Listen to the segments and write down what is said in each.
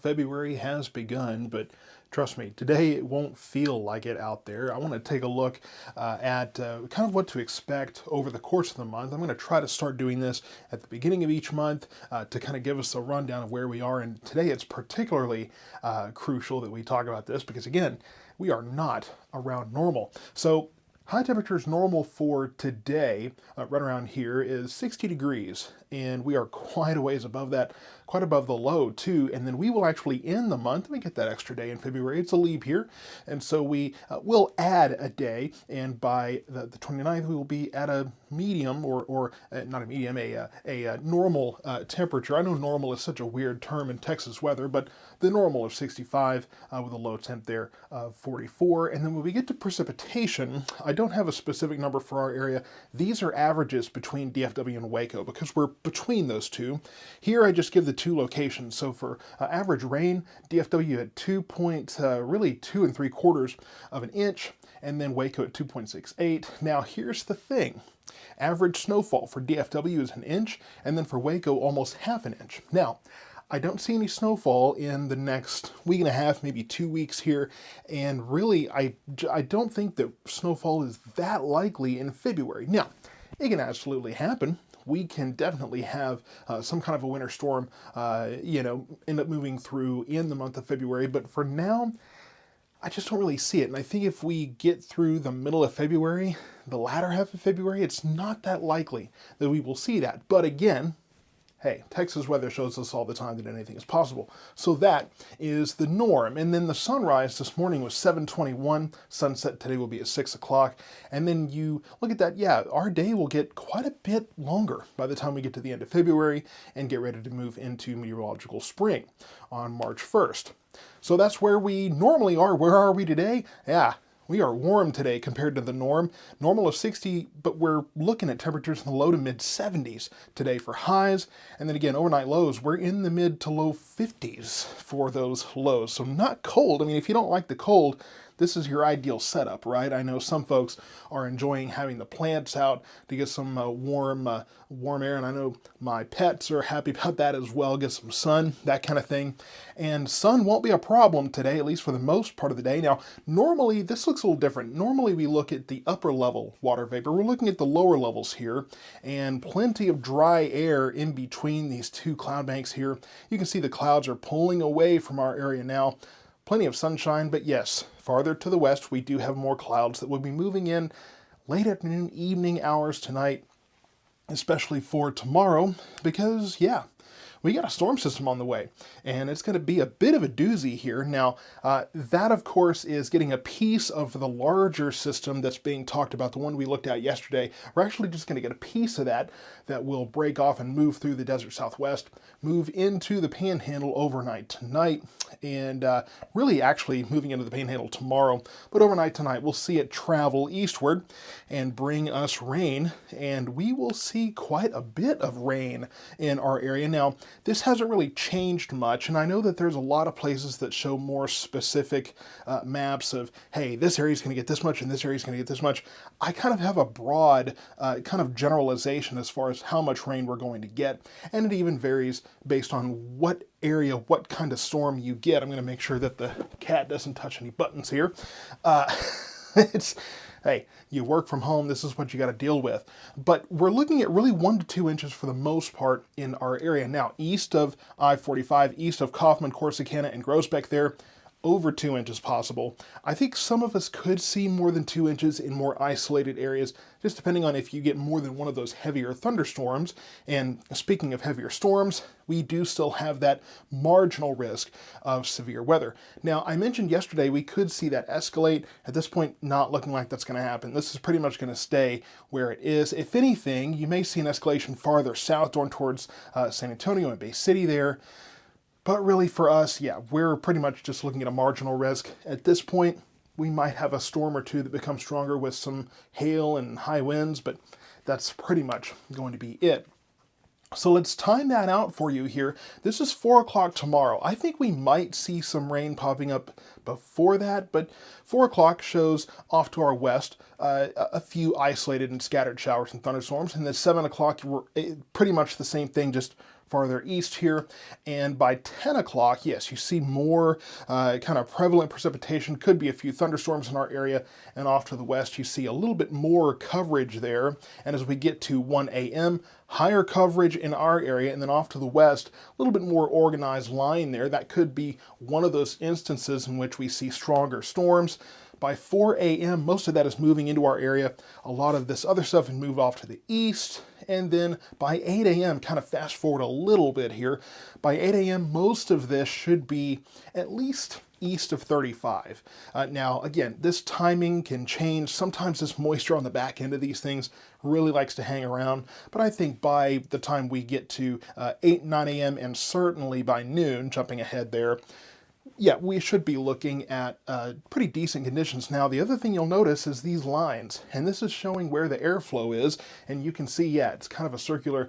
February has begun, but trust me, today it won't feel like it out there. I want to take a look at kind of what to expect over the course of the month. I'm going to try to start doing this at the beginning of each month to kind of give us a rundown of where we are. And today it's particularly crucial that we talk about this because, again, we are not around normal. So high temperatures normal for today, right around here, is 60 degrees, and we are quite a ways above that, quite above the low too, and then we will actually end the month, let me get that extra day in February, it's a leap year, and so we will add a day, and by the 29th we will be at a medium, or not a medium, a normal temperature. I know normal is such a weird term in Texas weather, but the normal of 65 with a low temp there of 44, and then when we get to precipitation, I don't have a specific number for our area. These are averages between DFW and Waco because we're between those two. Here I just give the two locations. So for average rain, DFW at really 2 3/4 of an inch, and then Waco at 2.68. Now here's the thing. Average snowfall for DFW is an inch, and then for Waco almost half an inch. Now, I don't see any snowfall in the next week and a half, maybe 2 weeks here, and really I don't think that snowfall is that likely in February. Now, it can absolutely happen. We can definitely have some kind of a winter storm, end up moving through in the month of February, but for now, I just don't really see it. And I think if we get through the middle of February, the latter half of February, it's not that likely that we will see that. But again, hey, Texas weather shows us all the time that anything is possible. So that is the norm. And then the sunrise this morning was 7:21. Sunset today will be at 6 o'clock. And then you look at that, yeah, our day will get quite a bit longer by the time we get to the end of February and get ready to move into meteorological spring on March 1st. So that's where we normally are. Where are we today? Yeah, we are warm today compared to the norm. Normal of 60, but we're looking at temperatures in the low to mid 70s today for highs. And then again, overnight lows, we're in the mid to low 50s for those lows. So not cold. I mean, if you don't like the cold, this is your ideal setup, right? I know some folks are enjoying having the plants out to get some warm air, and I know my pets are happy about that as well, get some sun, that kind of thing. And sun won't be a problem today, at least for the most part of the day. Now, normally, this looks a little different. Normally, we look at the upper level water vapor. We're looking at the lower levels here, and plenty of dry air in between these two cloud banks here. You can see the clouds are pulling away from our area now. Plenty of sunshine, but yes, farther to the west, we do have more clouds that will be moving in late afternoon, evening hours tonight, especially for tomorrow, because, yeah, we got a storm system on the way, and it's going to be a bit of a doozy here. Now, that, of course, is getting a piece of the larger system that's being talked about, the one we looked at yesterday. We're actually just going to get a piece of that will break off and move through the desert southwest, move into the panhandle overnight tonight, and really actually moving into the panhandle tomorrow. But overnight tonight, we'll see it travel eastward and bring us rain, and we will see quite a bit of rain in our area. Now, this hasn't really changed much, and I know that there's a lot of places that show more specific maps of, hey, this area is going to get this much and this area is going to get this much. I kind of have a broad kind of generalization as far as how much rain we're going to get, and it even varies based on what area, what kind of storm you get. I'm going to make sure that the cat doesn't touch any buttons here. Hey, you work from home, this is what you got to deal with. But we're looking at really 1 to 2 inches for the most part in our area. Now, east of I-45, east of Kaufman, Corsicana, and Groesbeck there, over 2 inches possible. I think some of us could see more than 2 inches in more isolated areas, just depending on if you get more than one of those heavier thunderstorms. And speaking of heavier storms, we do still have that marginal risk of severe weather. Now, I mentioned yesterday we could see that escalate. At this point, not looking like that's going to happen. This is pretty much going to stay where it is. If anything, you may see an escalation farther south, down towards San Antonio and Bay City there. But really for us, yeah, we're pretty much just looking at a marginal risk. At this point, we might have a storm or two that becomes stronger with some hail and high winds, but that's pretty much going to be it. So let's time that out for you here. This is 4 o'clock tomorrow. I think we might see some rain popping up before that, but 4 o'clock shows off to our west a few isolated and scattered showers and thunderstorms, and then 7 o'clock, pretty much the same thing, just farther east here. And by 10 o'clock, yes, you see more kind of prevalent precipitation. Could be a few thunderstorms in our area. And off to the west, you see a little bit more coverage there. And as we get to 1 a.m., higher coverage in our area, and then off to the west, a little bit more organized line there. That could be one of those instances in which we see stronger storms. By 4 a.m., most of that is moving into our area. A lot of this other stuff has moved off to the east. And then by 8 a.m., kind of fast forward a little bit here, by 8 a.m., most of this should be at least east of 35. Now, again, this timing can change. Sometimes this moisture on the back end of these things really likes to hang around. But I think by the time we get to 8, 9 a.m., and certainly by noon, jumping ahead there, yeah, we should be looking at pretty decent conditions. Now, the other thing you'll notice is these lines, and this is showing where the airflow is, and you can see, yeah, it's kind of a circular.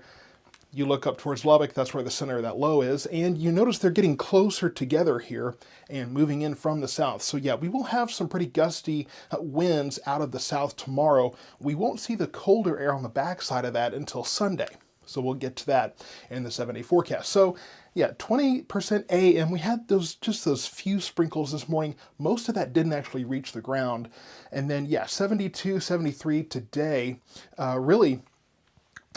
You look up towards Lubbock, that's where the center of that low is, and you notice they're getting closer together here and moving in from the south. So yeah, we will have some pretty gusty winds out of the south tomorrow. We won't see the colder air on the backside of that until Sunday. So we'll get to that in the 7-day forecast. So yeah, 20% AM. We had just those few sprinkles this morning. Most of that didn't actually reach the ground. And then yeah, 72, 73 today.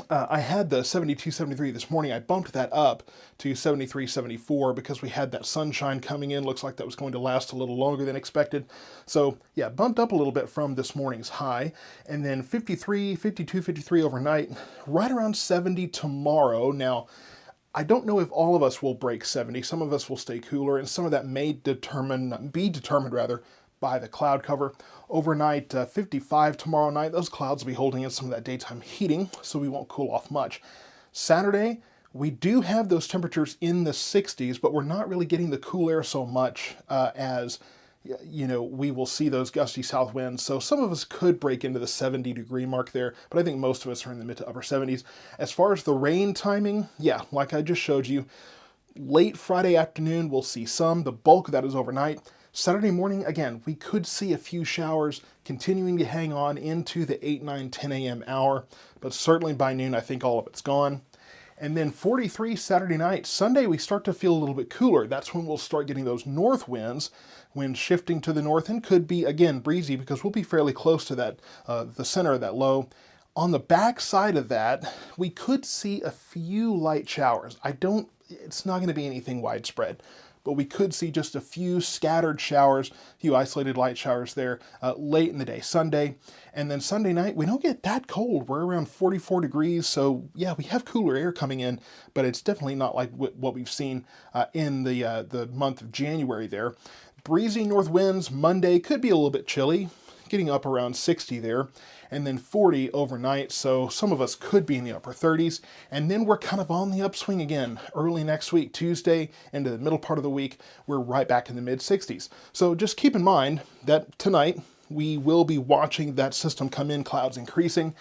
I had the 72, 73 this morning. I bumped that up to 73, 74 because we had that sunshine coming in. Looks like that was going to last a little longer than expected. So yeah, bumped up a little bit from this morning's high. And then 53, 52, 53 overnight, right around 70 tomorrow. Now, I don't know if all of us will break 70. Some of us will stay cooler, and some of that may be determined by the cloud cover. Overnight, 55 tomorrow night. Those clouds will be holding in some of that daytime heating, so we won't cool off much. Saturday, we do have those temperatures in the 60s, but we're not really getting the cool air so much as we will see those gusty south winds. So some of us could break into the 70-degree mark there, but I think most of us are in the mid to upper 70s. As far as the rain timing, yeah, like I just showed you, late Friday afternoon, we'll see some. The bulk of that is overnight. Saturday morning, again, we could see a few showers continuing to hang on into the 8, 9, 10 a.m. hour, but certainly by noon, I think all of it's gone. And then 43 Saturday night. Sunday, we start to feel a little bit cooler. That's when we'll start getting those north winds. Wind shifting to the north and could be, again, breezy because we'll be fairly close to that, the center of that low. On the back side of that, we could see a few light showers. It's not going to be anything widespread, but we could see just a few scattered showers, a few isolated light showers there late in the day, Sunday. And then Sunday night, we don't get that cold. We're around 44 degrees. So yeah, we have cooler air coming in, but it's definitely not like what we've seen in the month of January there. Breezy north winds. Monday could be a little bit chilly, getting up around 60 there, and then 40 overnight. So some of us could be in the upper 30s. And then we're kind of on the upswing again. Early next week, Tuesday, into the middle part of the week, we're right back in the mid 60s. So just keep in mind that tonight we will be watching that system come in, clouds increasing.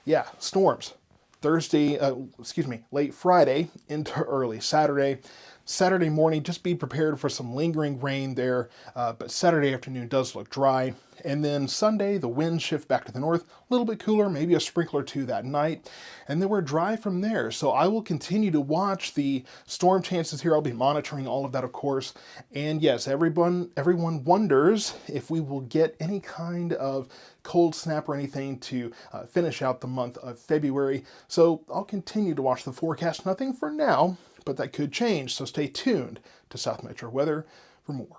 Yeah, storms. Late Friday into early Saturday. Saturday morning, just be prepared for some lingering rain there, but Saturday afternoon does look dry. And then Sunday, the winds shift back to the north, a little bit cooler, maybe a sprinkler or two that night, and then we're dry from there. So I will continue to watch the storm chances here. I'll be monitoring all of that, of course. And yes, everyone wonders if we will get any kind of cold snap or anything to finish out the month of February. So I'll continue to watch the forecast. Nothing for now, but that could change. So stay tuned to South Metro Weather for more.